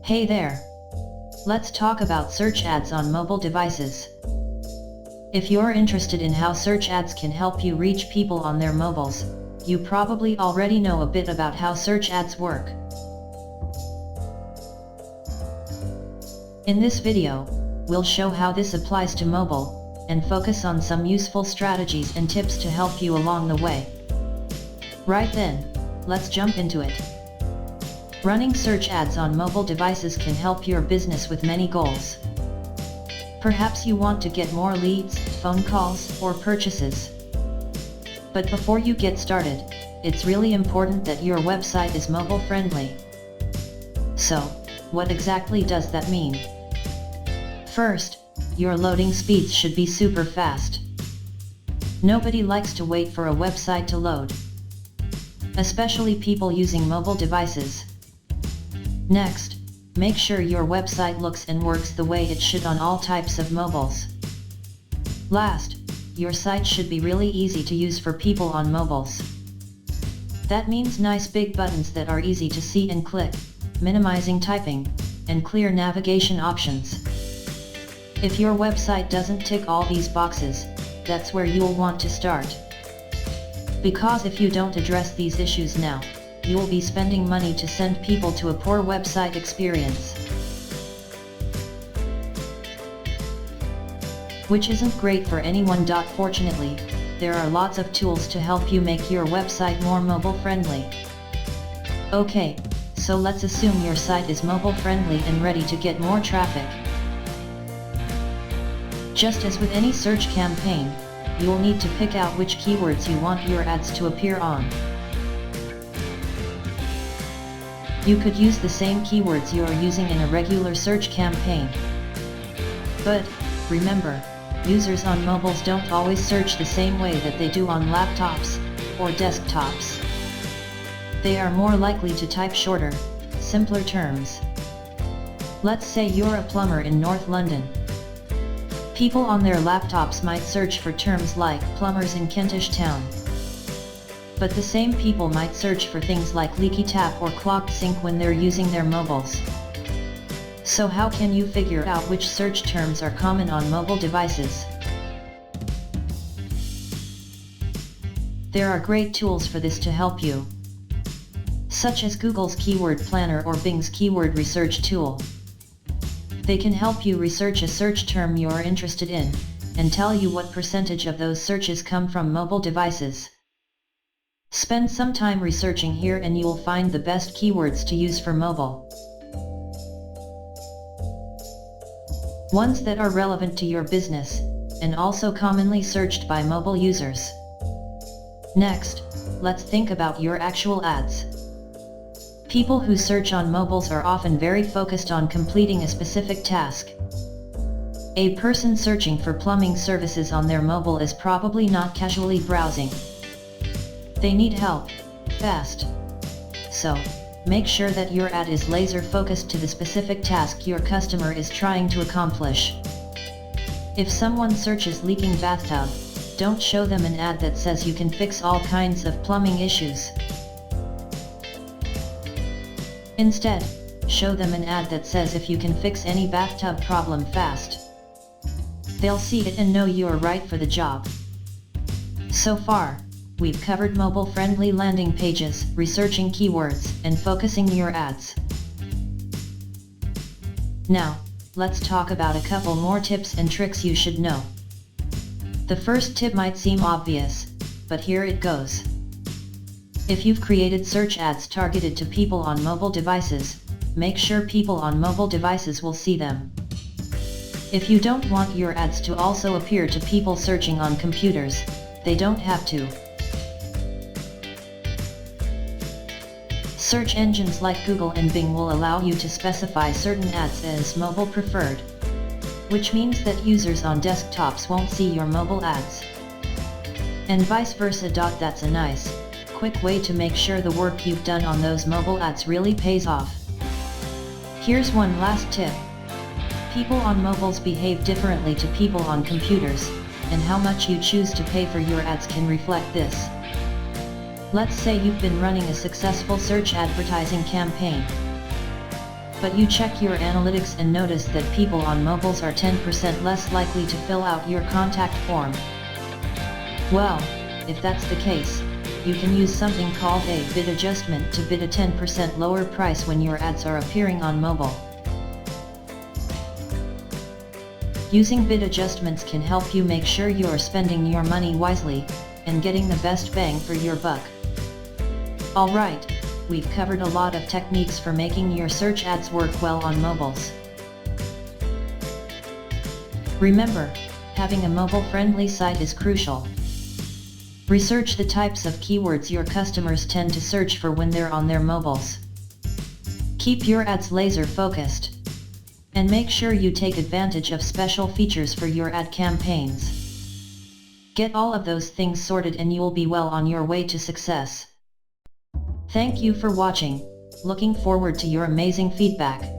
Hey there! Let's talk about search ads on mobile devices. If you're interested in how search ads can help you reach people on their mobiles, you probably already know a bit about how search ads work. In this video, we'll show how this applies to mobile, and focus on some useful strategies and tips to help you along the way. Right then, let's jump into it. Running search ads on mobile devices can help your business with many goals. Perhaps you want to get more leads, phone calls, or purchases. But before you get started, it's really important that your website is mobile friendly. So, what exactly does that mean? First, your loading speeds should be super fast. Nobody likes to wait for a website to load, especially people using mobile devices. Next, make sure your website looks and works the way it should on all types of mobiles. Last, your site should be really easy to use for people on mobiles. That means nice big buttons that are easy to see and click, minimizing typing, and clear navigation options. If your website doesn't tick all these boxes, that's where you'll want to start. Because if you don't address these issues now, you'll be spending money to send people to a poor website experience, which isn't great for anyone. Fortunately, there are lots of tools to help you make your website more mobile friendly. Okay, so let's assume your site is mobile friendly and ready to get more traffic. Just as with any search campaign, you'll need to pick out which keywords you want your ads to appear on. You could use the same keywords you're using in a regular search campaign. But, remember, users on mobiles don't always search the same way that they do on laptops or desktops. They are more likely to type shorter, simpler terms. Let's say you're a plumber in North London. People on their laptops might search for terms like plumbers in Kentish Town. But the same people might search for things like leaky tap or clogged sink when they're using their mobiles. So how can you figure out which search terms are common on mobile devices? There are great tools for this to help you, such as Google's Keyword Planner or Bing's Keyword Research tool. They can help you research a search term you're interested in, and tell you what percentage of those searches come from mobile devices. Spend some time researching here and you'll find the best keywords to use for mobile, ones that are relevant to your business, and also commonly searched by mobile users. Next, let's think about your actual ads. People who search on mobiles are often very focused on completing a specific task. A person searching for plumbing services on their mobile is probably not casually browsing. They need help, fast. So, make sure that your ad is laser focused to the specific task your customer is trying to accomplish. If someone searches leaking bathtub, don't show them an ad that says you can fix all kinds of plumbing issues. Instead, show them an ad that says if you can fix any bathtub problem fast. They'll see it and know you're right for the job. So far, we've covered mobile-friendly landing pages, researching keywords, and focusing your ads. Now, let's talk about a couple more tips and tricks you should know. The first tip might seem obvious, but here it goes. If you've created search ads targeted to people on mobile devices, make sure people on mobile devices will see them. If you don't want your ads to also appear to people searching on computers, they don't have to. Search engines like Google and Bing will allow you to specify certain ads as mobile preferred, which means that users on desktops won't see your mobile ads, and vice versa. That's a nice, quick way to make sure the work you've done on those mobile ads really pays off. Here's one last tip. People on mobiles behave differently to people on computers, and how much you choose to pay for your ads can reflect this. Let's say you've been running a successful search advertising campaign. but you check your analytics and notice that people on mobiles are 10% less likely to fill out your contact form. Well, if that's the case, you can use something called a bid adjustment to bid a 10% lower price when your ads are appearing on mobile. Using bid adjustments can help you make sure you're spending your money wisely, and getting the best bang for your buck. Alright, we've covered a lot of techniques for making your search ads work well on mobiles. Remember, having a mobile-friendly site is crucial. Research the types of keywords your customers tend to search for when they're on their mobiles. Keep your ads laser-focused. And make sure you take advantage of special features for your ad campaigns. Get all of those things sorted and you'll be well on your way to success. Thank you for watching, looking forward to your amazing feedback.